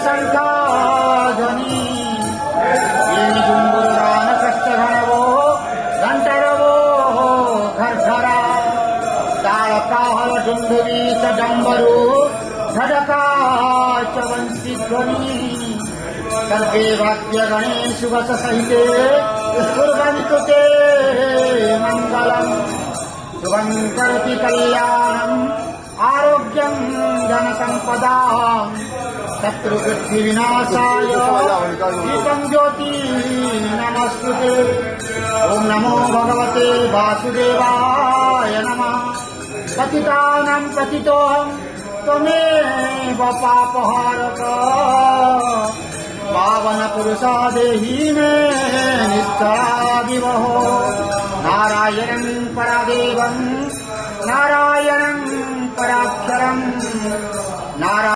शङ्खाध्वनि जुम्बुरानकष्टघनवो घण्टरवो घर्घरा तालकाहलडुण्डुरी च डम्बरू झडका च वंशीध्वनि सर्वे वाद्यगणेषु वससहिते कुर्वन्तु ते मङ्गलम् शुभं करोति कल्याणम् आरोग्यं धनसम्पदाम् शत्रुबुद्धिविनाशाय दीपं ज्योति नमस्तुते। ॐ नमो भगवते वासुदेवाय नमः। पतितानां पतितोऽहं त्वमेव पापहारक पावनपुरुषा देहि मे निश्चलादिवहो। नारायणं परादेवं नारायणं पराक्षरं नारायण